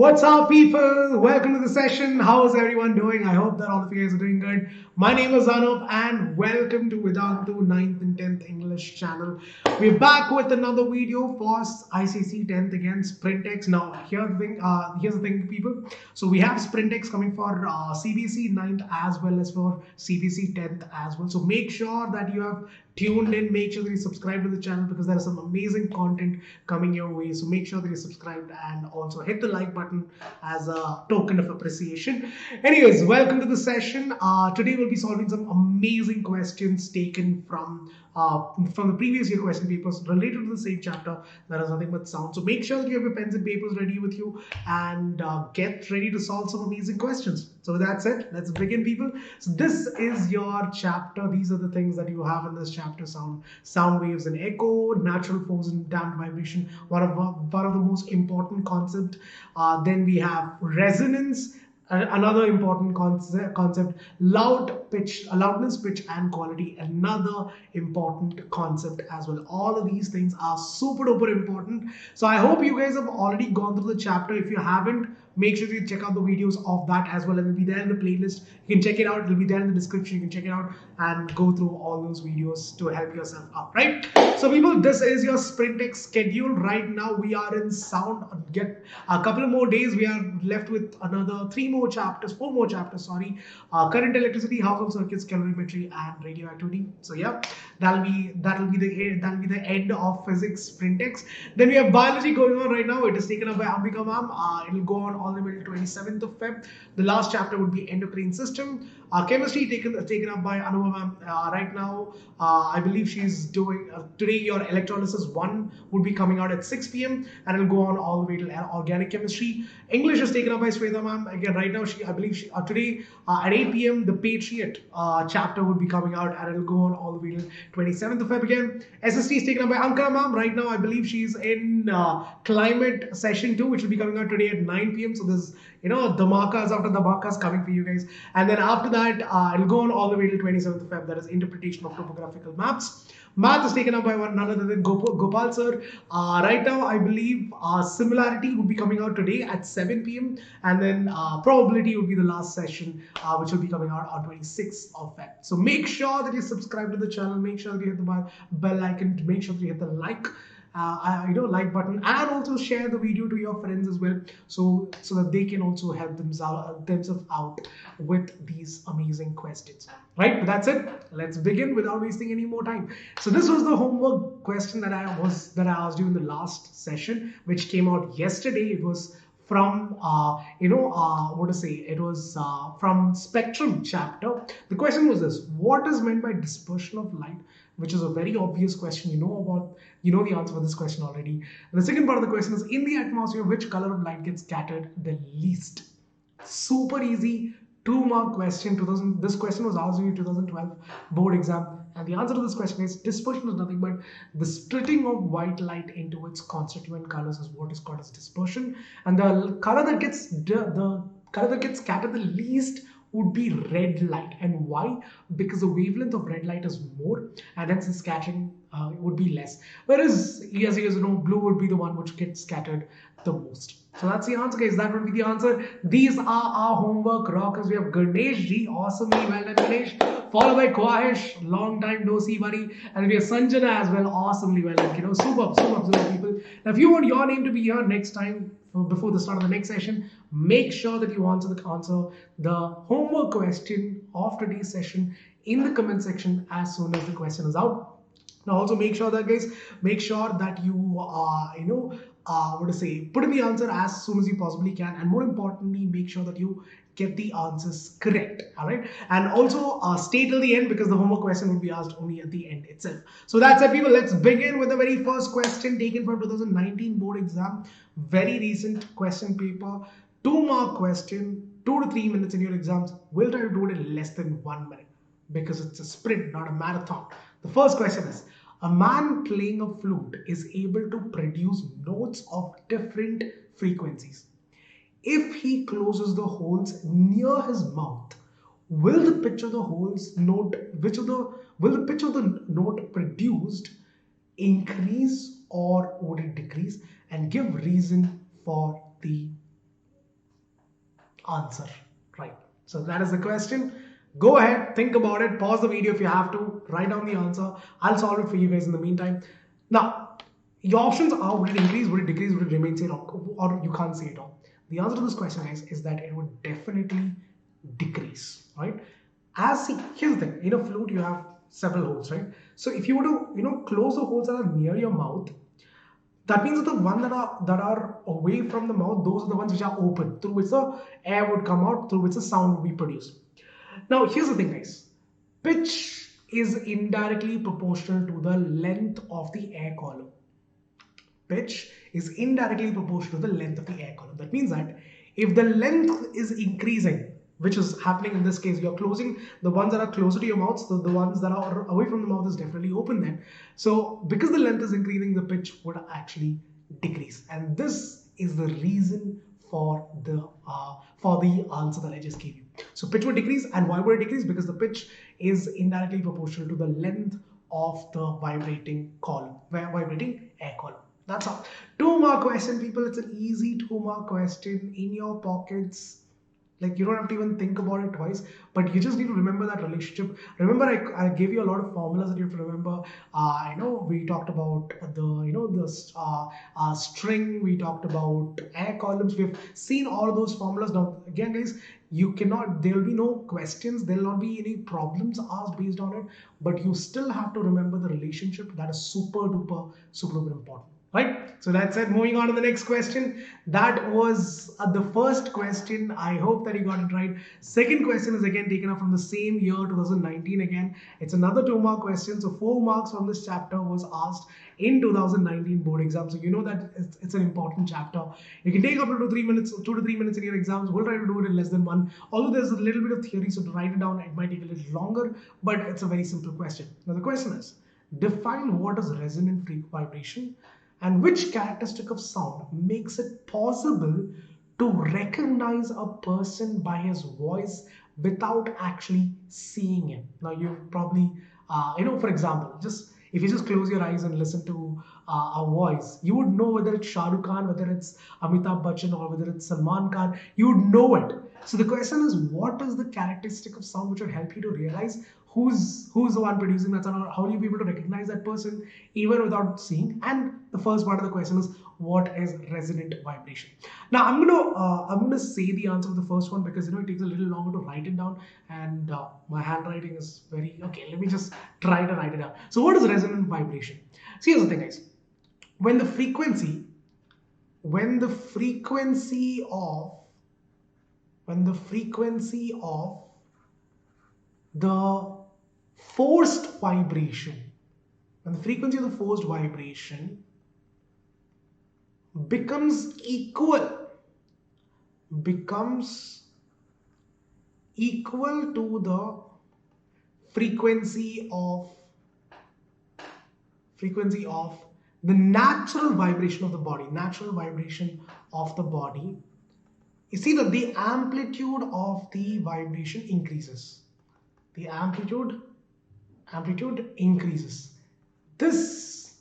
What's up, people? Welcome to the session. How is everyone doing? I hope that all of you guys are doing good. My name is Anoop, and welcome to Vedantu 9th and 10th English channel. We're back with another video for ICSE 10th against Sprintex. Now, here's the thing, people. So we have Sprintex coming for CBC 9th as well as for CBC 10th as well. So make sure that you have tuned in. Make sure that you subscribe to the channel because there is some amazing content coming your way. So make sure that you're subscribed and also hit the like button as a token of appreciation. Anyways, welcome to the session. Today we'll be solving some amazing questions taken from the previous year question papers related to the same chapter. That is nothing but sound. So make sure that you have your pens and papers ready with you and get ready to solve some amazing questions. So that's it. Let's begin, people. So this is your chapter. These are the things that you have in this chapter: sound waves and echo, natural force and damped vibration. One of the most important concept. Then we have resonance. Another important concept, loudness, pitch, and quality. Another important concept as well. All of these things are super duper important. So I hope you guys have already gone through the chapter. If you haven't, make sure you check out the videos of that as well. It will be there in the playlist. You can check it out. It will be there in the description. You can check it out and go through all those videos to help yourself out, right? So people, this is your Sprintex schedule. Right now we are in sound. Get a couple of more days. We are left with another four more chapters, sorry. Current, electricity, household circuits, calorimetry, and radioactivity. So yeah, that'll be the end of physics Sprintex. Then we have biology going on right now. It is taken up by Ambika ma'am. It'll go on all the way till 27th of Feb. The last chapter would be endocrine system. Chemistry taken up by Anoop ma'am. Right now, I believe she's doing today. Your electrolysis 1 would be coming out at 6 p.m. and it'll go on all the way till organic chemistry. English is taken up by Sweta ma'am. Again, right now I believe today at 8 p.m. the Patriot chapter would be coming out and it'll go on all the way till 27th of Feb again. SST is taken up by Ankara ma'am. Right now I believe she's in climate session 2, which will be coming out today at 9 p.m. So there's dhamakas after dhamakas coming for you guys. And then after that it'll go on all the way till 27th of Feb. That is interpretation of topographical maps. Math is taken up by none other than Gopal sir. Right now, I believe similarity would be coming out today at 7 p.m. And then probability would be the last session, which will be coming out on 26th of Feb. So make sure that you subscribe to the channel. Make sure that you hit the bell icon. Make sure that you hit the like button, and also share the video to your friends as well, so that they can also help themselves out with these amazing questions, right? But that's it. Let's begin without wasting any more time. So this was the homework question that I asked you in the last session, which came out yesterday. It was from from spectrum chapter. The question was this: what is meant by dispersion of light? Which is a very obvious question. You know the answer for this question already. And the second part of the question is, in the atmosphere, which color of light gets scattered the least? Super easy, 2-mark question. This question was asked in 2012 board exam. And the answer to this question is, dispersion is nothing but the splitting of white light into its constituent colors is what is called as dispersion. And the color that gets scattered the least would be red light. And why? Because the wavelength of red light is more, and hence the scattering would be less. Whereas, as you know, blue would be the one which gets scattered the most. So that's the answer, guys. That would be the answer. These are our homework rockers. We have Ganesh Ji, awesomely well done, Ganesh. Followed by Kwahish, long time no see, buddy. And we have Sanjana as well, awesomely well done. Superb, people. Now, if you want your name to be here next time, before the start of the next session, make sure that you answer the homework question of today's session in the comment section as soon as the question is out. Now also make sure that you put in the answer as soon as you possibly can, and more importantly, make sure that you get the answers correct. All right, and also stay till the end because the homework question will be asked only at the end itself. So that's it, people. Let's begin with the very first question taken from 2019 board exam. Very recent question paper, 2-mark question, 2 to 3 minutes in your exams. We'll try to do it in less than 1 minute because it's a sprint, not a marathon. The first question is: a man playing a flute is able to produce notes of different frequencies. If he closes the holes near his mouth, will the pitch of the note produced increase or would it decrease? And give reason for the answer, right? So that is the question. Go ahead, think about it, pause the video if you have to, write down the answer. I'll solve it for you guys in the meantime. Now, your options are, would it increase, would it decrease, would it remain same, or you can't say it all. The answer to this question, guys, is that it would definitely decrease, right? As see, here's the thing, in a flute you have several holes, right? So if you were to, close the holes that are near your mouth, that means that the ones that are away from the mouth, those are the ones which are open, through which the air would come out, through which the sound would be produced. Now, here's the thing, guys. Pitch is indirectly proportional to the length of the air column. Pitch is indirectly proportional to the length of the air column. That means that if the length is increasing, which is happening in this case, you're closing the ones that are closer to your mouth, so the ones that are away from the mouth is definitely open then. So because the length is increasing, the pitch would actually decrease. And this is the reason for the answer that I just gave you. So pitch would decrease, and why would it decrease? Because the pitch is indirectly proportional to the length of the vibrating column, vibrating air column. That's all. 2 mark question, people. It's an easy 2 mark question in your pockets. Like, you don't have to even think about it twice, but you just need to remember that relationship. Remember, I gave you a lot of formulas that you have to remember. We talked about the string. We talked about air columns. We've seen all of those formulas. Now, again, guys, there will be no questions. There will not be any problems asked based on it, but you still have to remember the relationship. That is super duper important. Right? So that's it. Moving on to the next question. That was the first question. I hope that you got it right. Second question is again taken up from the same year, 2019 again. It's another 2 mark question. So 4 marks from this chapter was asked in 2019 board exam. So you know that it's an important chapter. You can take up to 2 to 3 minutes in your exams. We'll try to do it in less than 1. Although there's a little bit of theory, so to write it down, it might take a little longer, but it's a very simple question. Now the question is, define what is resonant vibration, and which characteristic of sound makes it possible to recognize a person by his voice without actually seeing him. Now you've probably, for example, if you just close your eyes and listen to a voice, you would know whether it's Shah Rukh Khan, whether it's Amitabh Bachchan, or whether it's Salman Khan. You would know it. So the question is, what is the characteristic of sound which would help you to realize who's the one producing that sound, or how will you be able to recognize that person even without seeing? And the first part of the question is, what is resonant vibration? Now I'm gonna say the answer to the first one because it takes a little longer to write it down, and my handwriting is very okay. Let me just try to write it down. So what is resonant vibration? See, here's the thing, guys. When the frequency of the forced vibration, becomes equal to the frequency of the natural vibration of the body, you see that the amplitude of the vibration increases. The amplitude increases. This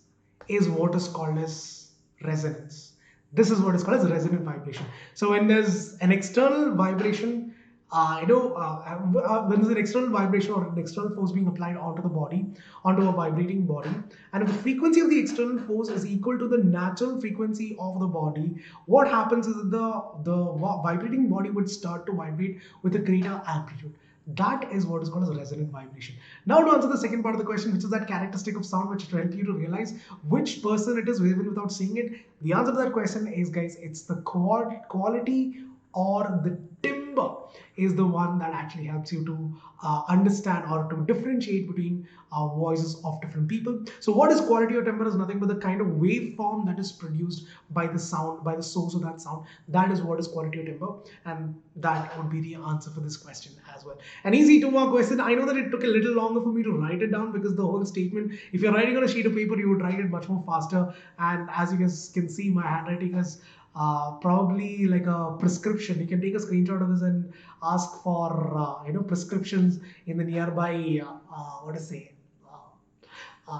is what is called as resonance. This is what is called as resonant vibration. So when there's an external vibration, when there's an external vibration or an external force being applied onto the body, onto a vibrating body, and if the frequency of the external force is equal to the natural frequency of the body, what happens is that the vibrating body would start to vibrate with a greater amplitude. That is what is called as a resonant vibration. Now to answer the second part of the question, which is that characteristic of sound which will help you to realize which person it is even without seeing it. The answer to that question is, guys, it's the quality or the timbre is the one that actually helps you to understand or to differentiate between voices of different people. So what is quality or timbre is nothing but the kind of waveform that is produced by the sound, by the source of that sound. That is what is quality or timbre, and that would be the answer for this question as well. An easy 2 mark question. I know that it took a little longer for me to write it down because the whole statement, if you're writing on a sheet of paper, you would write it much more faster, and as you guys can see, my handwriting is probably like a prescription. You can take a screenshot of this and ask for prescriptions in the nearby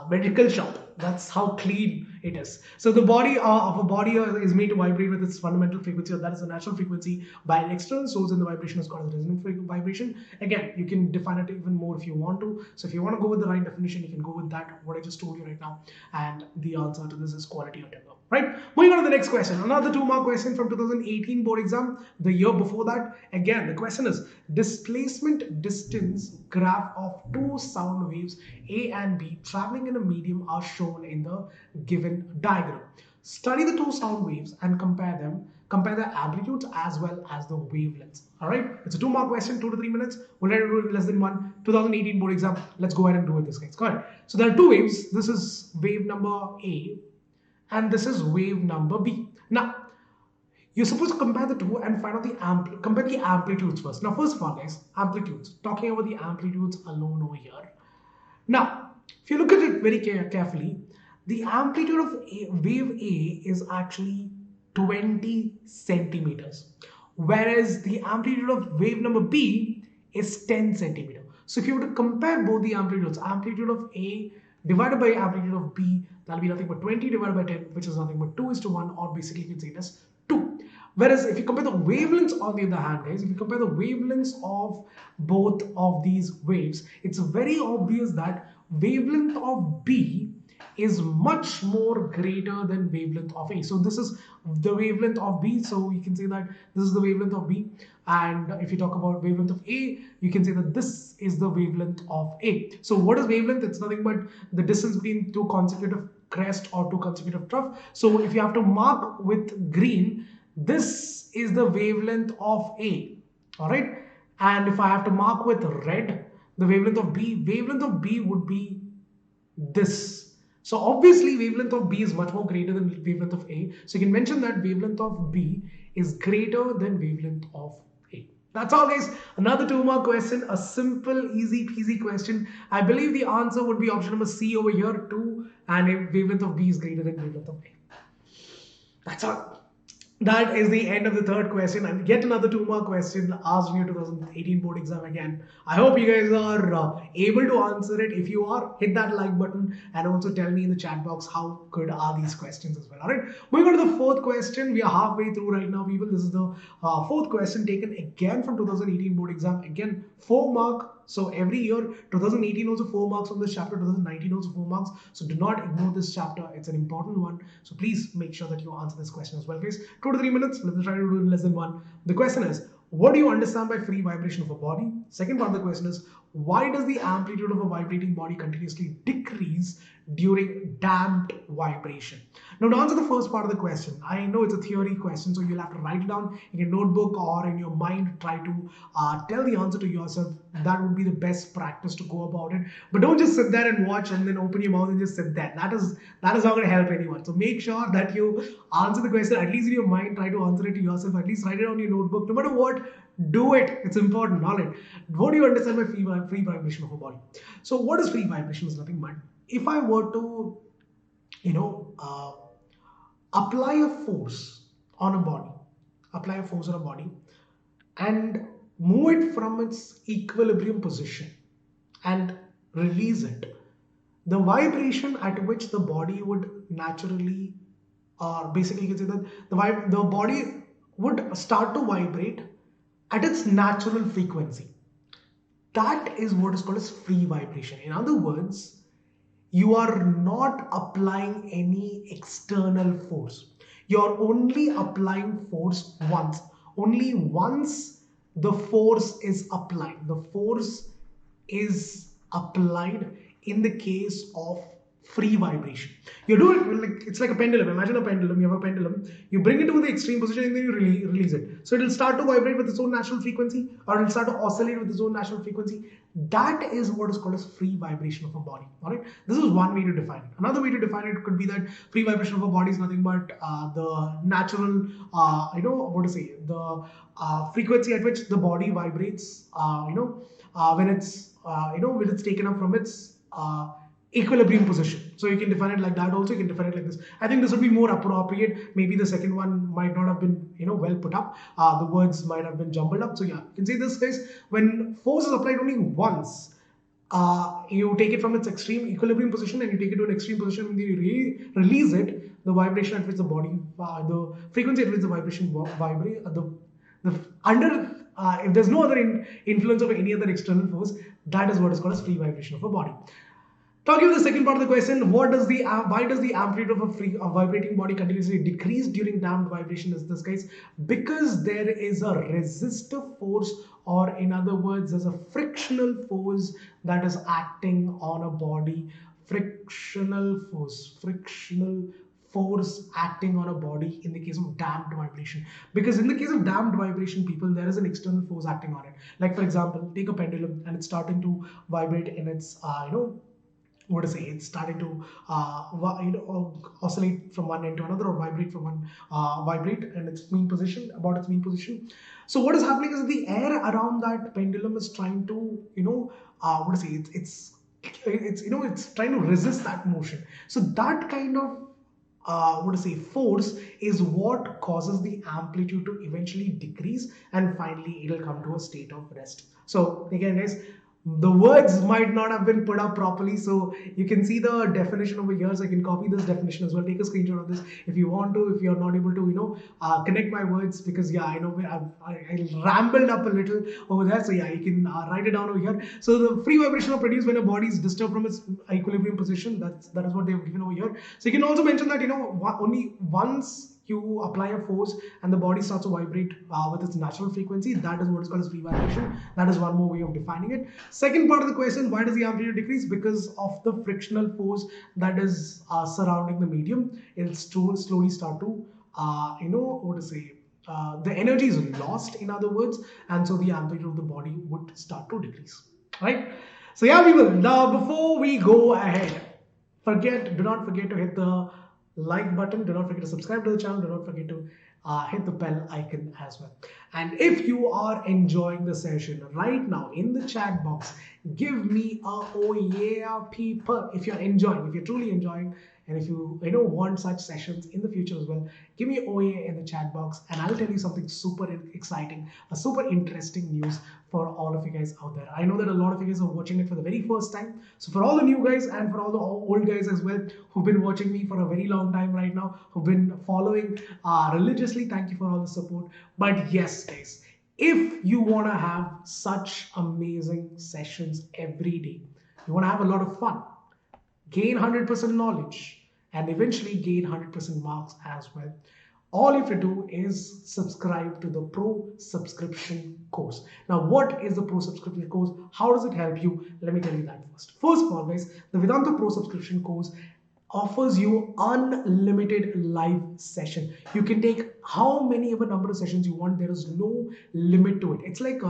medical shop. That's how clean it is. So the body of a body is made to vibrate with its fundamental frequency, or that is the natural frequency, by an external source, and the vibration is called as resonant vibration. Again, you can define it even more if you want to. So if you want to go with the right definition, you can go with that, what I just told you right now. And the answer to this is quality or timber. Right? Moving on to the next question. Another 2-mark question from 2018 board exam, the year before that. Again, the question is displacement distance graph of two sound waves A and B traveling in a medium are shown in the given diagram. Study the two sound waves and compare them. Compare the amplitudes as well as the wavelengths. Alright, it's a 2-mark question, 2 to 3 minutes. We'll try to do it in less than 1. 2018 board exam. Let's go ahead and do it this guys. Go ahead. So there are two waves. This is wave number A and this is wave number B. Now, you're supposed to compare the two and find out compare the amplitudes first. Now, first of all, guys, amplitudes. Talking about the amplitudes alone over here. Now, if you look at it very carefully, the amplitude of wave A is actually 20 centimeters, whereas the amplitude of wave number B is 10 centimeters. So if you were to compare both the amplitudes, amplitude of A divided by amplitude of B, that'll be nothing but 20 divided by 10, which is nothing but 2:1, or basically you can say it as 2. Whereas if you compare the wavelengths on the other hand, guys, if you compare the wavelengths of both of these waves, it's very obvious that wavelength of B is much more greater than wavelength of A. So this is the wavelength of B. So you can say that this is the wavelength of B. And if you talk about wavelength of A, you can say that this is the wavelength of A. So what is wavelength? It's nothing but the distance between two consecutive crest or two consecutive trough. So if you have to mark with green, this is the wavelength of A. All right. And if I have to mark with red, the wavelength of B would be this. So obviously wavelength of B is much more greater than wavelength of A. So you can mention that wavelength of B is greater than wavelength of A. That's all guys. Another 2-mark question, a simple, easy peasy question. I believe the answer would be option number C over here, 2, and if wavelength of B is greater than wavelength of A. That's all. That is the end of the third question, and yet another 2-mark question asked in your 2018 board exam again. I hope you guys are able to answer it. If you are, hit that like button and also tell me in the chat box how good are these questions as well. Alright, moving on to the fourth question. We are halfway through right now, people. This is the fourth question taken again from 2018 board exam. Again, 4-mark. So every year, 2018 also 4 marks on this chapter, 2019 also 4 marks. So do not ignore this chapter. It's an important one. So please make sure that you answer this question as well, guys. 2 to 3 minutes. Let's try to do it in less than 1. The question is, what do you understand by free vibration of a body? Second part of the question is, why does the amplitude of a vibrating body continuously decrease during damped vibration? Now, to answer the first part of the question, I know it's a theory question, so you'll have to write it down in your notebook or in your mind. Try to tell the answer to yourself. That would be the best practice to go about it. But don't just sit there and watch and then open your mouth and just sit there. That is not going to help anyone. So make sure that you answer the question, at least in your mind. Try to answer it to yourself. At least write it on your notebook. No matter what, do it. It's important. All right. What do you understand by free vibration of a body? So what is free vibration? Is nothing but if I were to, apply a force on a body, and move it from its equilibrium position and release it, the vibration at which the body would naturally, or basically you can say that the body would start to vibrate at its natural frequency. That is what is called as free vibration. In other words, you are not applying any external force. You're only applying force once. Only once the force is applied. The force is applied in the case of free vibration. You do it it's like a pendulum. Imagine a pendulum. You have a pendulum. You bring it to the extreme position and then you release it. So it will start to vibrate with its own natural frequency, or it will start to oscillate with its own natural frequency. That is what is called as free vibration of a body. All right. This is one way to define it. Another way to define it could be that free vibration of a body is nothing but the natural, the frequency at which the body vibrates. When it's taken up from its equilibrium position. So you can define it like that also. You can define it like this. I think this would be more appropriate. Maybe the second one might not have been well put up. The words might have been jumbled up. So yeah, you can say this, guys. When force is applied only once, you take it from its extreme equilibrium position and you take it to an extreme position. When you release it, the vibration at which the body, the frequency at which the vibration vibrate, the under if there's no other influence of any other external force, that is what is called as free vibration of a body. Talking about the second part of the question, why does the amplitude of a vibrating body continuously decrease during damped vibration? Is this case because there is a resistive force, or in other words, there's a frictional force that is acting on a body. Frictional force acting on a body in the case of damped vibration, because in the case of damped vibration, people, there is an external force acting on it. Like for example, take a pendulum and it's starting to vibrate in its what to say, it's starting to oscillate from one end to another, or vibrate from one vibrate in its mean position, about its mean position. So what is happening is the air around that pendulum is trying to what to say, it's trying to resist that motion. So that kind of what to say, force is what causes the amplitude to eventually decrease, and finally it'll come to a state of rest. So again, guys, the words might not have been put up properly, so you can see the definition over here. So I can copy this definition as well, take a screenshot of this if you want to, if you're not able to connect my words, because yeah, I know I rambled up a little over there. So yeah, you can write it down over here. So the free vibration is produced when a body is disturbed from its equilibrium position. That is what they have given over here. So you can also mention that only once you apply a force and the body starts to vibrate with its natural frequency, that is what is called as free vibration. That is one more way of defining it. Second part of the question, why does the amplitude decrease? Because of the frictional force that is surrounding the medium. It'll slowly start to what to say, the energy is lost, in other words, and so the amplitude of the body would start to decrease, right? So yeah, we will. Now before we go ahead, do not forget to hit the like button, do not forget to subscribe to the channel, do not forget to hit the bell icon as well. And if you are enjoying the session right now, in the chat box, give me a oh yeah people. If you're enjoying, if you're truly enjoying, and if you want such sessions in the future as well, give me oh yeah in the chat box, and I'll tell you something super exciting, a super interesting news for all of you guys out there. I know that a lot of you guys are watching it for the very first time. So for all the new guys and for all the old guys as well who've been watching me for a very long time right now, who've been following religiously, thank you for all the support. But yes, guys, if you want to have such amazing sessions every day, you want to have a lot of fun, gain 100% knowledge, and eventually gain 100% marks as well, all you have to do is subscribe to the Pro subscription course. Now, what is the Pro subscription course? How does it help you? Let me tell you that first. First of all, guys, the Vedantu Pro subscription course offers you unlimited live session. You can take how many ever number of sessions you want. There is no limit to it. It's like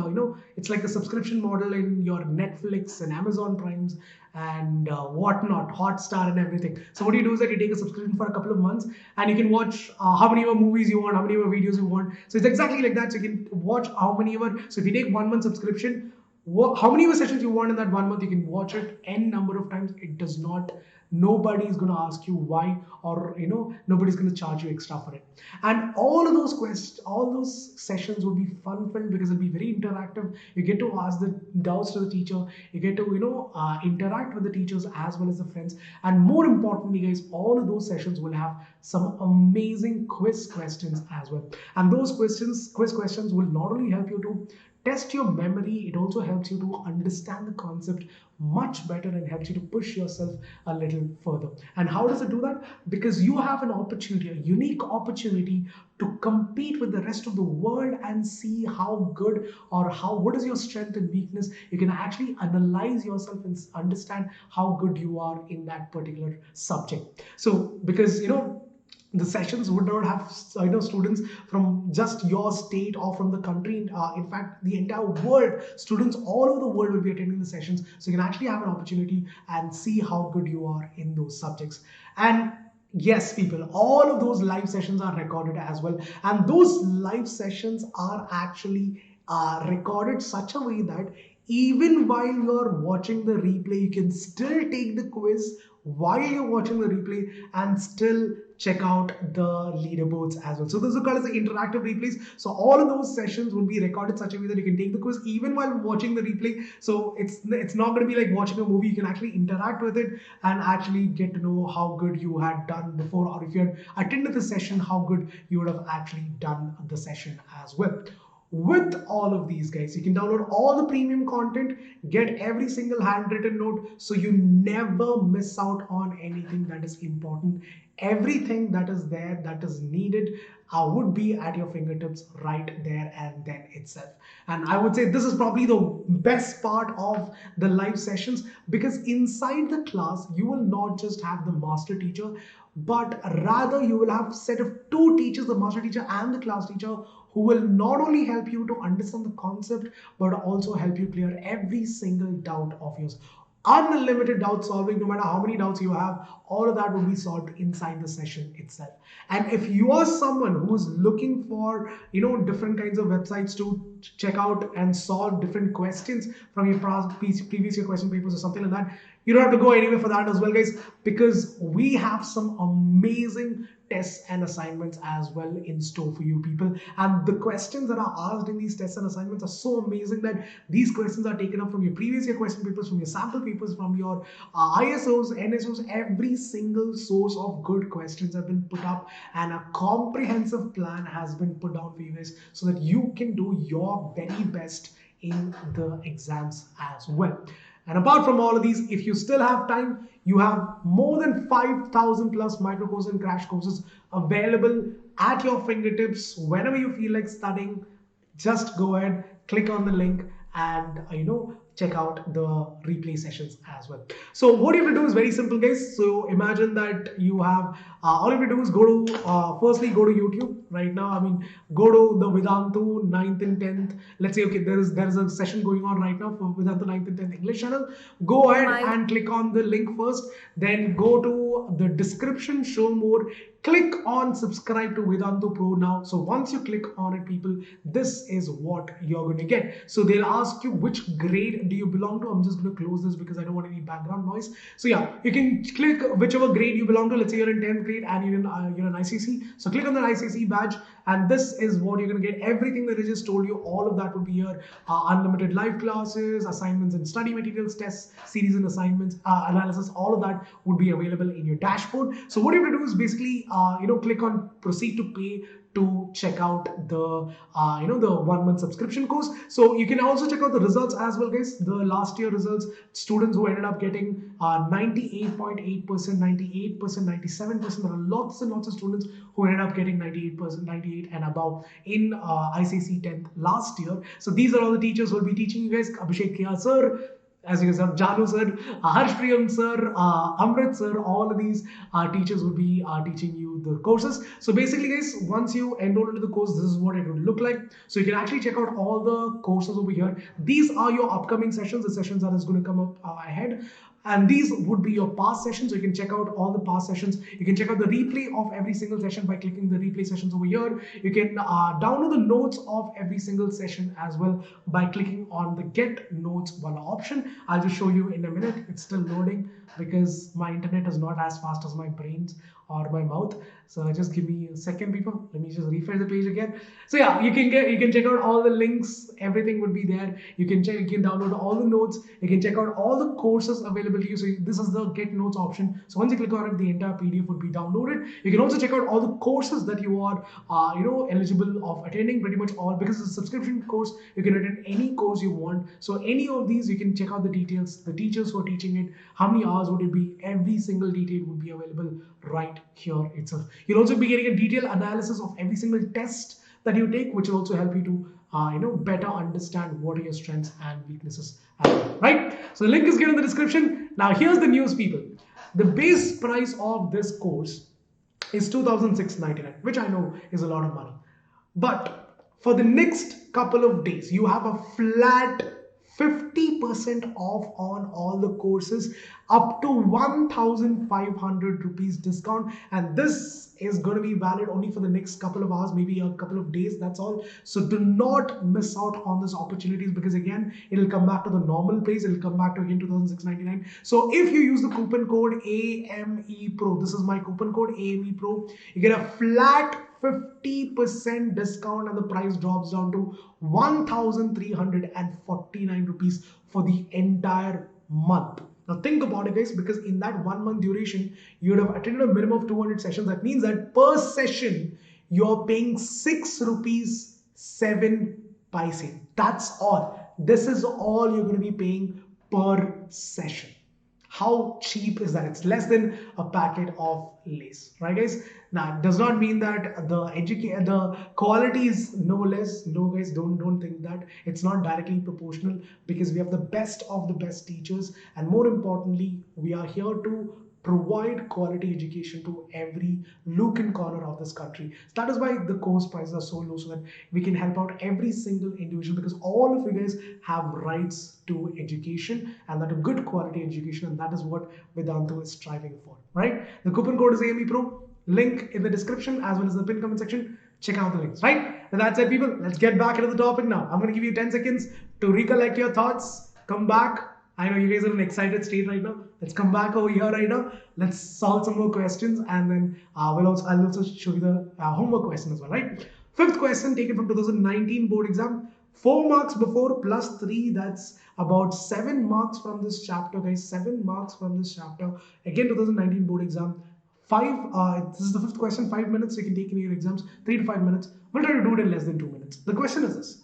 it's like a subscription model in your Netflix and Amazon Primes and whatnot, Hotstar and everything. So what you do is that you take a subscription for a couple of months and you can watch how many ever movies you want, how many ever videos you want. So it's exactly like that. So you can watch how many ever. So if you take 1 month subscription, how many ever sessions you want in that 1 month, you can watch it n number of times. It does not, nobody is going to ask you why, or nobody's going to charge you extra for it. And all of those all those sessions will be fun filled because it'll be very interactive. You get to ask the doubts to the teacher, you get to interact with the teachers as well as the friends, and more importantly, guys, all of those sessions will have some amazing quiz questions as well. And those quiz questions will not only help you to test your memory, it also helps you to understand the concept much better and helps you to push yourself a little further. And how does it do that? Because you have an opportunity, a unique opportunity to compete with the rest of the world and see how good or what is your strength and weakness. You can actually analyze yourself and understand how good you are in that particular subject. So because the sessions would not have students from just your state or from the country. In fact, the entire world, students all over the world will be attending the sessions. So you can actually have an opportunity and see how good you are in those subjects. And yes, people, all of those live sessions are recorded as well. And those live sessions are actually recorded such a way that even while you're watching the replay, you can still take the quiz while you're watching the replay and still check out the leaderboards as well. So those are called as the interactive replays. So all of those sessions will be recorded such a way that you can take the quiz even while watching the replay. So it's not going to be like watching a movie. You can actually interact with it and actually get to know how good you had done before, or if you had attended the session, how good you would have actually done the session as well. With all of these guys, you can download all the premium content, get every single handwritten note, so you never miss out on anything that is important. Everything that is there that is needed would be at your fingertips right there and then itself. And I would say this is probably the best part of the live sessions, because inside the class you will not just have the master teacher, but rather you will have a set of two teachers, the master teacher and the class teacher, who will not only help you to understand the concept but also help you clear every single doubt of yours. Unlimited doubt solving. No matter how many doubts you have, all of that will be solved inside the session itself. And if you are someone who is looking for different kinds of websites to check out and solve different questions from your previous year question papers or something like that, you don't have to go anywhere for that as well, guys, because we have some amazing tests and assignments as well in store for you people. And the questions that are asked in these tests and assignments are so amazing that these questions are taken up from your previous year question papers, from your sample papers, from your ISOs, NSOs. Every single source of good questions have been put up, and a comprehensive plan has been put down for you guys so that you can do your very best in the exams as well. And apart from all of these, if you still have time, you have more than 5,000 plus micro courses and crash courses available at your fingertips whenever you feel like studying. Just go ahead, click on the link, and check out the replay sessions as well. So what you have to do is very simple, guys. So imagine that you have all you have to do is go to firstly go to YouTube right now. I mean, go to the Vedantu 9th and 10th. Let's say, okay, there is a session going on right now for Vedantu 9th and 10th English channel. Go ahead and click on the link first, then go to the description, show more, click on subscribe to Vedantu Pro now. So once you click on it, people, this is what you're going to get. So they'll ask you which grade do you belong to. I'm just going to close this because I don't want any background noise. So yeah, you can click whichever grade you belong to. Let's say you're in 10th grade and you're in ICSE. So click on the ICSE badge, and this is what you're going to get. Everything that I just told you, all of that will be here. Unlimited live classes, assignments and study materials, tests, series and assignments, analysis, all of that would be available in your dashboard. So what you have to do is basically click on proceed to pay to check out the the 1 month subscription course. So you can also check out the results as well, guys. The last year results, students who ended up getting 98.8%, 98%, 97%. There are lots and lots of students who ended up getting 98%, 98 and above in ICSE 10th last year. So these are all the teachers who will be teaching you guys. Abhishek Kia sir, as you can see, Janu sir, Harsh Priyam sir, Amrit sir, all of these teachers will be teaching you the courses. So basically, guys, once you enroll into the course, this is what it would look like. So you can actually check out all the courses over here. These are your upcoming sessions, the sessions that is going to come up ahead. And these would be your past sessions. So you can check out all the past sessions. You can check out the replay of every single session by clicking the replay sessions over here. You can download the notes of every single session as well by clicking on the get notes one option. I'll just show you in a minute. It's still loading because my internet is not as fast as my brains or my mouth. So just give me a second, people. Let me just refresh the page again. So yeah, you can check out all the links. Everything would be there. You can download all the notes. You can check out all the courses available to you. So this is the get notes option. So once you click on it, the entire PDF would be downloaded. You can also check out all the courses that you are eligible of attending. Pretty much all, because it's a subscription course. You can attend any course you want. So any of these, you can check out the details, the teachers who are teaching it, how many hours would it be. Every single detail would be available right here itself. You'll also be getting a detailed analysis of every single test that you take, which will also help you to better understand what are your strengths and weaknesses as well, right? So the link is given in the description. Now here's the news, people. The base price of this course is $2,699, which I know is a lot of money. But for the next couple of days, you have a flat 50% off on all the courses up to 1,500 rupees discount, and this is going to be valid only for the next couple of hours, maybe a couple of days, that's all. So do not miss out on this opportunities, because again it'll come back to the normal price, it'll come back to again 2,699. So if you use the coupon code AME Pro, this is my coupon code AME Pro, you get a flat 50% discount, and the price drops down to 1,349 rupees for the entire month. Now think about it, guys, because in that 1 month duration, you would have attended a minimum of 200 sessions. That means that per session, you're paying 6 rupees 7 paise. That's all. This is all you're going to be paying per session. How cheap is that? It's less than a packet of lace, right, guys? Now, it does not mean that the quality is no less. No, guys, don't think that. It's not directly proportional, because we have the best of the best teachers, and more importantly, we are here to provide quality education to every nook and corner of this country. So that is why the course prices are so low, so that we can help out every single individual, because all of you guys have rights to education, and that a good quality education, and that is what Vedantu is striving for, right? The coupon code is AME Pro. Link in the description as well as the pinned comment section. Check out the links, right? And that's it, people. Let's get back into the topic now. I'm going to give you 10 seconds to recollect your thoughts. Come back. I know you guys are in an excited state right now. Let's come back over here right now. Let's solve some more questions, and then I'll also show you the homework question as well, right? Fifth question taken from 2019 board exam. 4 marks before plus 3, that's about 7 marks from this chapter, guys. 7 marks from this chapter. Again, 2019 board exam. This is the fifth question. 5 minutes you can take in your exams. 3 to 5 minutes. We'll try to do it in less than 2 minutes. The question is this: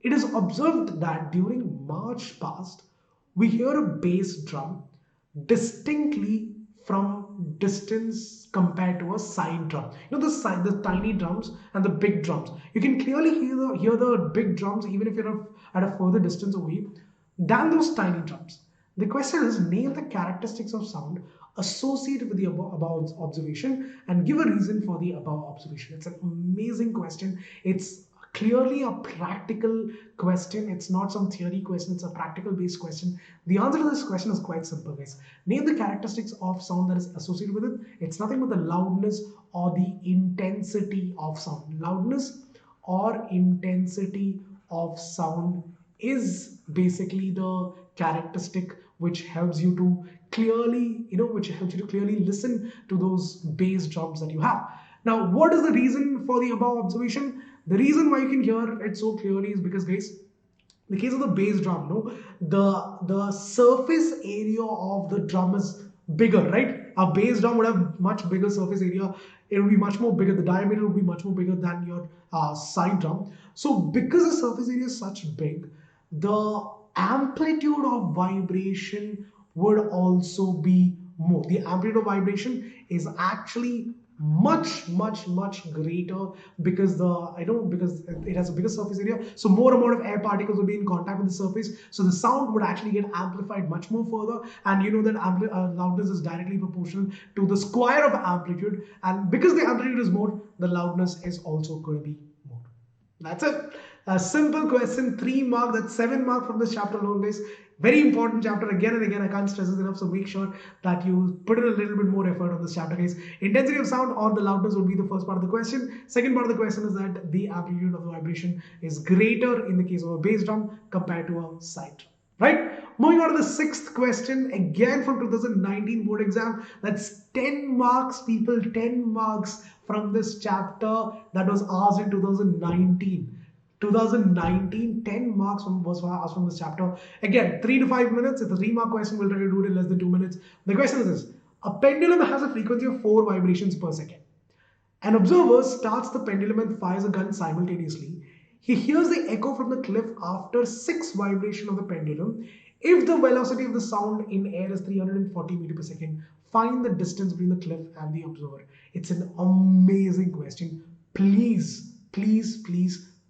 it is observed that during march past, we hear a bass drum distinctly from distance compared to a side drum. You know, the tiny drums and the big drums. You can clearly hear the big drums even if you're at a further distance away than those tiny drums. The question is, name the characteristics of sound associated with the above observation and give a reason for the above observation. It's an amazing question. It's clearly a practical question. It's not some theory question. It's a practical based question. The answer to this question is quite simple, guys. Name the characteristics of sound that is associated with it. It's nothing but the loudness or the intensity of sound. Loudness or intensity of sound is basically the characteristic which helps you to clearly, listen to those bass drums that you have. Now, what is the reason for the above observation? The reason why you can hear it so clearly is because, guys, in the case of the bass drum, the surface area of the drum is bigger, right? A bass drum would have much bigger surface area. It will be much more bigger. The diameter will be much more bigger than your side drum. So because the surface area is such big, the amplitude of vibration would also be more. The amplitude of vibration is actually much greater because it has a bigger surface area, so more amount of air particles will be in contact with the surface, so the sound would actually get amplified much more further. And you know that loudness is directly proportional to the square of amplitude, and because the amplitude is more, the loudness is also going to be more. That's it. A simple question. 3 mark. That's 7 mark from this chapter alone, guys. Very important chapter. Again and again, I can't stress this enough. So make sure that you put in a little bit more effort on this chapter, guys. Intensity of sound or the loudness will be the first part of the question. Second part of the question is that the amplitude of the vibration is greater in the case of a bass drum compared to a side drum. Right? Moving on to the sixth question, again from 2019 board exam. That's 10 marks, people. 10 marks from this chapter that was asked in 2019. 10 marks was asked from this chapter. Again, 3 to 5 minutes. It's a 3-mark question. We'll try to do it in less than 2 minutes. The question is this: a pendulum has a frequency of 4 vibrations per second. An observer starts the pendulum and fires a gun simultaneously. He hears the echo from the cliff after 6 vibrations of the pendulum. If the velocity of the sound in air is 340 meters per second, find the distance between the cliff and the observer. It's an amazing question. Please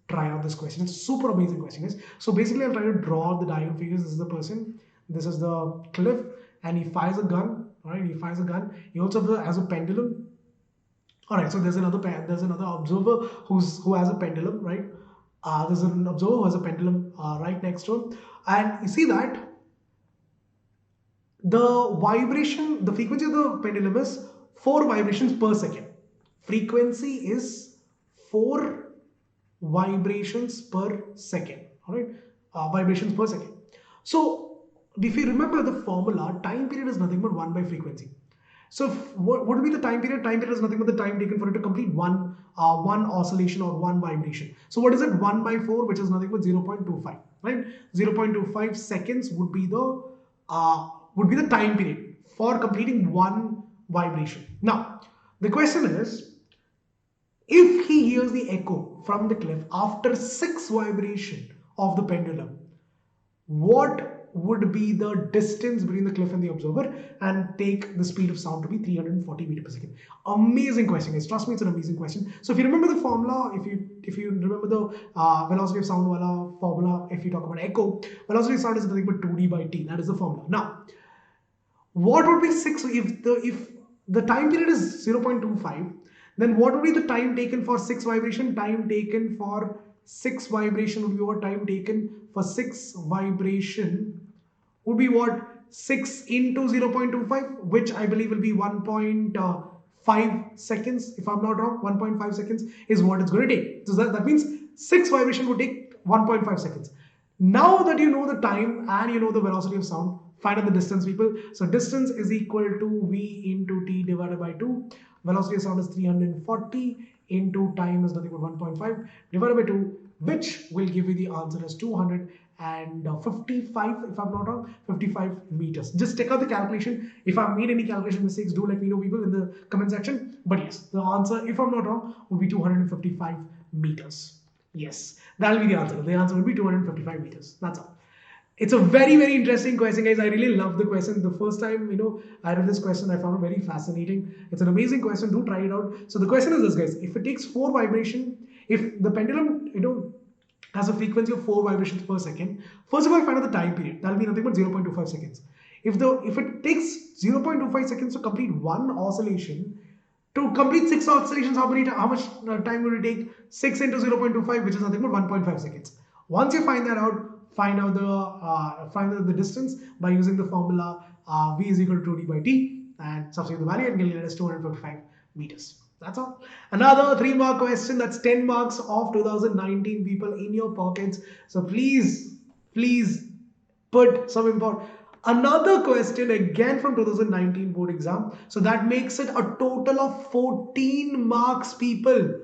try out this question. It's a super amazing question, guys. So basically, I'll try to draw the diagram figures. This is the person. This is the cliff, and he fires a gun. All right, he fires a gun. He also has a pendulum. All right, so there's another observer who has a pendulum, right? There's an observer who has a pendulum right next to him, and you see that The vibration, the frequency of the pendulum is 4 vibrations per second. Frequency is 4 vibrations per second. All right, vibrations per second. So if you remember the formula, time period is nothing but 1 by frequency. So what would be the time period? Time period is nothing but the time taken for it to complete one oscillation or one vibration. So what is it? 1 by 4, which is nothing but 0.25, right? 0.25 seconds would be the time period for completing one vibration. Now, the question is, if he hears the echo from the cliff after 6 vibration of the pendulum, what would be the distance between the cliff and the observer, and take the speed of sound to be 340 meters per second? Amazing question, guys. Trust me, it's an amazing question. So if you remember the formula, if you remember the velocity of sound wala formula, if you talk about echo, velocity of sound is nothing but 2d by t. That is the formula. Now, what would be 6 if the time period is 0.25? Then what would be the time taken for 6 vibration? Time taken for 6 vibration would be what? Time taken for 6 vibration would be what? 6 into 0.25, which I believe will be 1.5 seconds, if I'm not wrong. 1.5 seconds is what it's going to take. So that means 6 vibration would take 1.5 seconds. Now that you know the time and you know the velocity of sound, find out the distance, people. So distance is equal to V into T divided by 2. Velocity of sound is 340 into time is nothing but 1.5 divided by 2, which will give you the answer as 255, if I'm not wrong, 55 meters. Just check out the calculation. If I've made any calculation mistakes, do let me know, people, in the comment section. But yes, the answer, if I'm not wrong, would be 255 meters. Yes, that'll be the answer. The answer will be 255 meters. That's all. It's a very, very interesting question, guys. I really love the question. The first time, I read this question, I found it very fascinating. It's an amazing question. Do try it out. So the question is this, guys. If it takes 4 vibration, if the pendulum, has a frequency of 4 vibrations per second, first of all, find out the time period. That'll be nothing but 0.25 seconds. If it takes 0.25 seconds to complete one oscillation, to complete 6 oscillations, how much time will it take? 6 into 0.25, which is nothing but 1.5 seconds. Once you find that out, find out the distance by using the formula V is equal to 2d by t, and substitute the value and get it as 255 meters. That's all. Another 3-mark question. That's 10 marks of 2019, people, in your pockets. So please put some important. Another question again from 2019 board exam. So that makes it a total of 14 marks, people.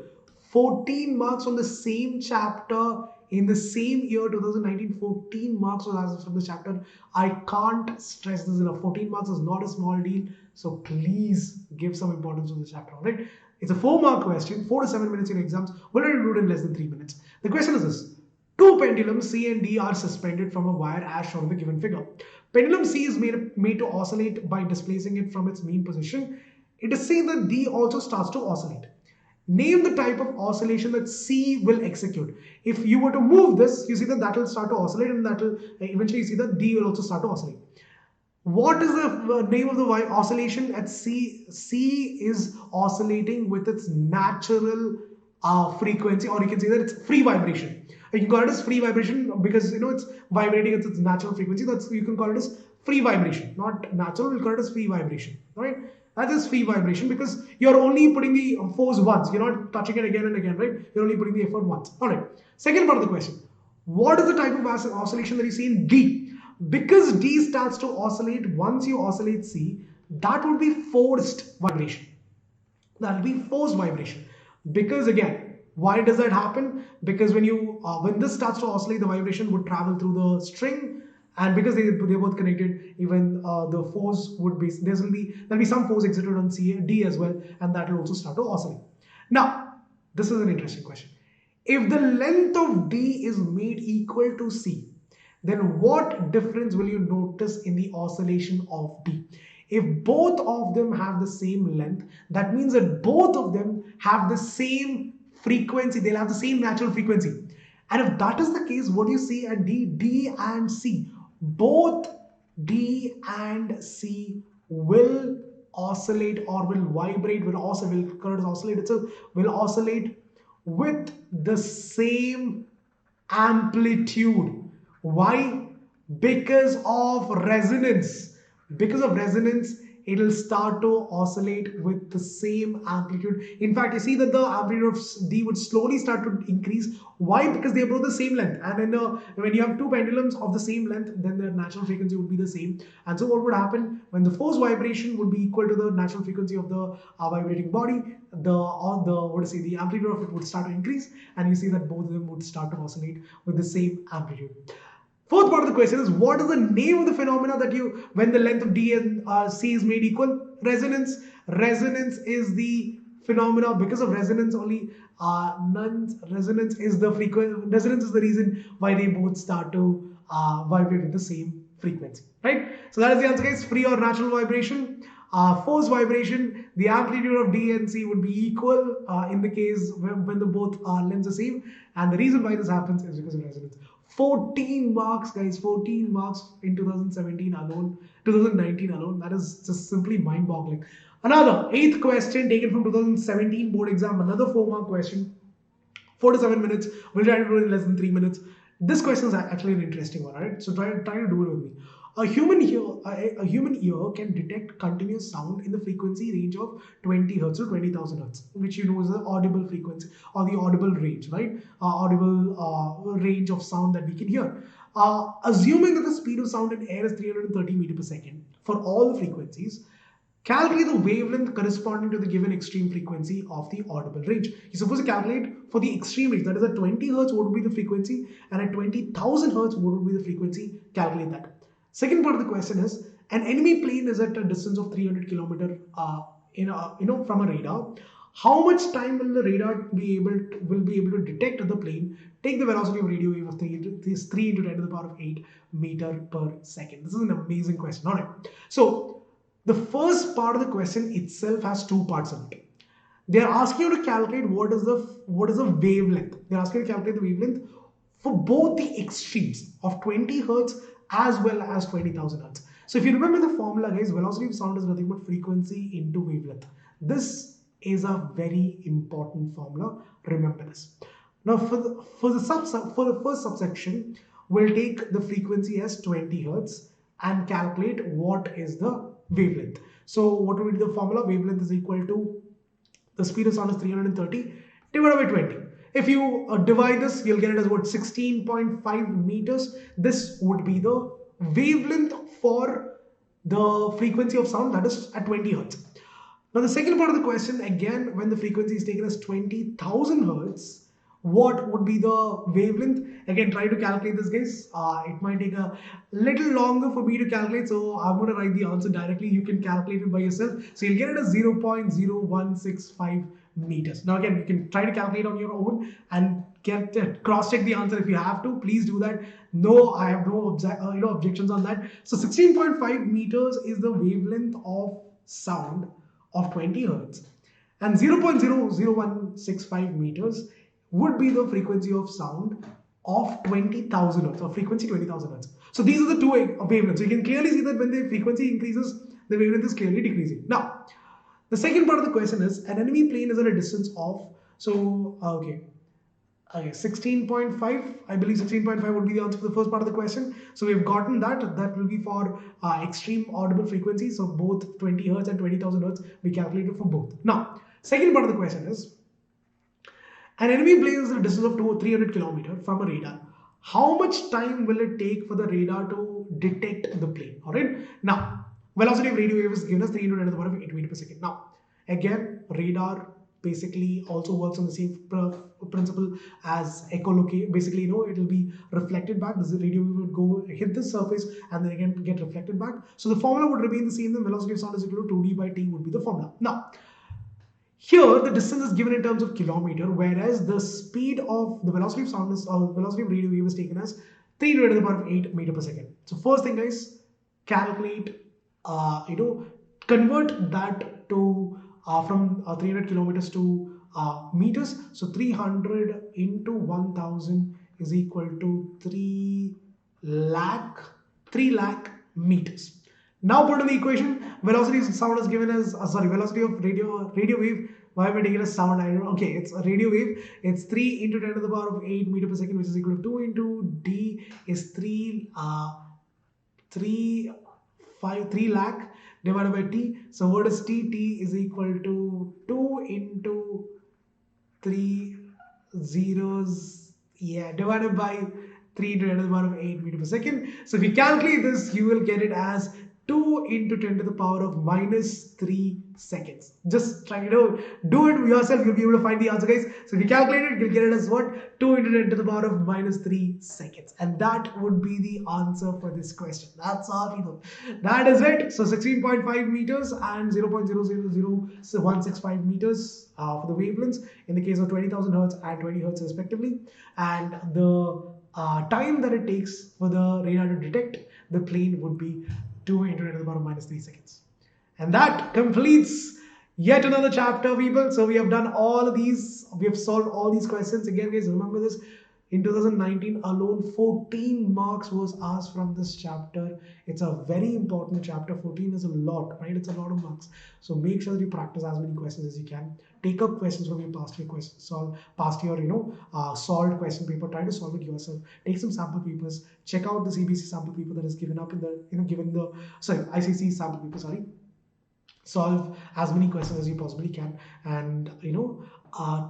14 marks from the same chapter in the same year, 2019. 14 marks was from the chapter. I can't stress this enough. 14 marks is not a small deal. So please give some importance to the chapter. All right. It's a 4-mark question. 4 to 7 minutes in exams. We're going to do it in less than 3 minutes. The question is this. 2 pendulums C and D are suspended from a wire as shown in the given figure. Pendulum C is made to oscillate by displacing it from its mean position. It is seen that D also starts to oscillate. Name the type of oscillation that C will execute. If you were to move this, you see that will start to oscillate, and that will eventually, you see that D will also start to oscillate. What is the name of the oscillation at C? C is oscillating with its natural frequency, or you can say that it's free vibration. You can call it as free vibration because it's vibrating at its natural frequency. You can call it as free vibration, not natural. We'll call it as free vibration. All right, that is free vibration because you're only putting the force once. You're not touching it again and again, right? You're only putting the effort once. All right. Second part of the question: what is the type of oscillation that you see in D? Because D starts to oscillate once you oscillate C, that would be forced vibration. That will be forced vibration. Because again, why does that happen? Because when this starts to oscillate, the vibration would travel through the string, and because they're both connected, even the force would be there'll be some force exerted on D as well, and that will also start to oscillate. Now, this is an interesting question. If the length of D is made equal to C, then what difference will you notice in the oscillation of D? If both of them have the same length, that means that both of them have the same frequency. They'll have the same natural frequency. And if that is the case, what do you see at D? D and C, both D and C will oscillate or will vibrate, will oscillate with the same amplitude. Why? Because of resonance. Because of resonance, it'll start to oscillate with the same amplitude. In fact, you see that the amplitude of D would slowly start to increase. Why? Because they are both the same length. And when you have two pendulums of the same length, then their natural frequency would be the same. And so what would happen when the force vibration would be equal to the natural frequency of the vibrating body, the amplitude of it would start to increase, and you see that both of them would start to oscillate with the same amplitude. Fourth part of the question is, what is the name of the phenomena that when the length of D and C is made equal? Resonance. Resonance is the phenomena. Because of resonance only, resonance is the resonance is the reason why they both start to vibrate with the same frequency, right? So that is the answer, guys. Free or natural vibration. Force vibration, the amplitude of D and C would be equal in the case when the both lengths are same, and the reason why this happens is because of resonance. 14 marks, guys. 14 marks in 2017 alone, 2019 alone. That is just simply mind-boggling. Another eighth question taken from 2017 board exam. Another 4-mark question. 4 to 7 minutes. We'll try to do it in less than 3 minutes. This question is actually an interesting one, right? So try to do it with me. A human ear can detect continuous sound in the frequency range of 20 hertz to 20,000 hertz, which you know is the audible frequency or the audible range, right? Audible range of sound that we can hear. Assuming that the speed of sound in air is 330 meter per second for all the frequencies, calculate the wavelength corresponding to the given extreme frequency of the audible range. You're supposed to calculate for the extreme range, that is at 20 hertz, what would be the frequency, and at 20,000 hertz, what would be the frequency. Calculate that. Second part of the question is, an enemy plane is at a distance of 300 kilometer from a radar. How much time will the radar be able to detect the plane? Take the velocity of radio wave of 3 into 10 to the power of 8 meter per second. This is an amazing question. All right. So the first part of the question itself has two parts of it. They are asking you to calculate what is the wavelength. They are asking you to calculate the wavelength for both the extremes of 20 hertz as well as 20,000 hertz. So if you remember the formula, guys, velocity of sound is nothing but frequency into wavelength. This is a very important formula. Remember this. Now for the first subsection, we'll take the frequency as 20 hertz and calculate what is the wavelength. So what will be the formula? Wavelength is equal to the speed of sound is 330 divided by 20. If you divide this, you'll get it as what, 16.5 meters. This would be the wavelength for the frequency of sound, that is at 20 hertz. Now the second part of the question, again, when the frequency is taken as 20,000 hertz, what would be the wavelength? Again, try to calculate this, guys. It might take a little longer for me to calculate, so I'm going to write the answer directly. You can calculate it by yourself. So you'll get it as 0.0165 meters. Now again, you can try to calculate on your own and cross-check the answer if you have to. Please do that. No, I have no objections on that. So 16.5 meters is the wavelength of sound of 20 hertz, and 0.00165 meters would be the frequency of sound of 20,000 hertz, or frequency 20,000 hertz. So these are the two wavelengths. So you can clearly see that when the frequency increases, the wavelength is clearly decreasing. Now, the second part of the question is, an enemy plane is at a distance of, 16.5. I believe 16.5 would be the answer for the first part of the question. So we've gotten that. That will be for extreme audible frequencies. So both 20 hertz and 20,000 hertz, we calculated for both. Now, second part of the question is, an enemy plane is at a distance of 300 kilometers from a radar. How much time will it take for the radar to detect the plane? All right. Now, velocity of radio wave is given as 3 into 10 to the power of 8 meters per second. Now, again, radar basically also works on the same principle as echolocate. Basically, it will be reflected back. This radio wave would go hit the surface and then again get reflected back. So the formula would remain the same. The velocity of sound is equal to 2d by t would be the formula. Now, here the distance is given in terms of kilometer, whereas the speed of the velocity of sound is, velocity of radio wave is taken as 3 to the power of 8 meter per second. So first thing, guys, calculate, convert that to from 300 kilometers to meters. So 300 into 1000 is equal to 3 lakh meters. Now put in the equation, velocity of sound is given as, velocity of radio wave. Why am I taking as sound? I don't know. Okay, it's a radio wave. It's 3 into 10 to the power of 8 meter per second, which is equal to 2 into d is 3 3 lakh divided by t. So what is t? T is equal to 2 into 3 zeros, yeah, divided by 3 to the power of 8 meter per second. So if you calculate this, you will get it as 2 into 10 to the power of minus 3 seconds. Just try to do it yourself, you'll be able to find the answer, guys. So if you calculate it, you'll get it as what? 2 into 10 to the power of minus 3 seconds. And that would be the answer for this question. That's all, people. That is it. So 16.5 meters and 0.000165 meters for the wavelengths in the case of 20,000 hertz and 20 hertz respectively. And the time that it takes for the radar to detect the plane would be 2 into 10 to the power of minus 3 seconds. And that completes yet another chapter, people. So we have done all of these. We have solved all these questions. Again, guys, remember this. In 2019 alone, 14 marks was asked from this chapter. It's a very important chapter. 14 is a lot, right? It's a lot of marks. So make sure that you practice as many questions as you can. Take up questions from your past year questions, solved question paper. Try to solve it yourself. Take some sample papers. Check out the CBC sample paper that is given up in the, ICSE sample paper, solve as many questions as you possibly can, and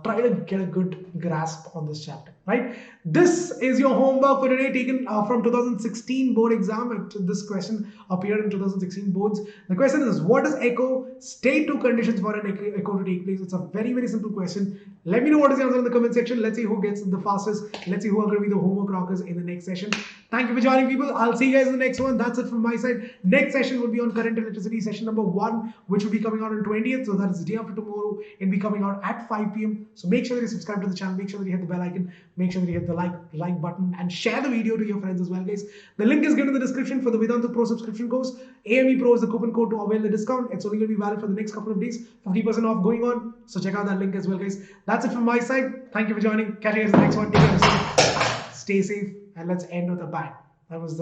try to get a good grasp on this chapter, right? This is your homework for today, taken from 2016 board exam. This question appeared in 2016 boards. The question is, what is echo? State two conditions for an echo to take place. It's a very, very simple question. Let me know what is the answer in the comment section. Let's see who gets the fastest. Let's see who are going to be the homework rockers in the next session. Thank you for joining, people. I'll see you guys in the next one. That's it from my side. Next session will be on current electricity, session number 1, which will be coming out on 20th. So that is the day after tomorrow. It'll be coming out at 5 p.m. So make sure that you subscribe to the channel. Make sure that you hit the bell icon. Make sure that you hit the like button and share the video to your friends as well, guys. The link is given in the description for the Vedantu Pro subscription course. AME Pro is the coupon code to avail the discount. It's only going to be valid for the next couple of days. 50% off going on. So check out that link as well, guys. That's it from my side. Thank you for joining. Catch you guys in the next one. Take care. Stay safe. And let's end with a bang. That was the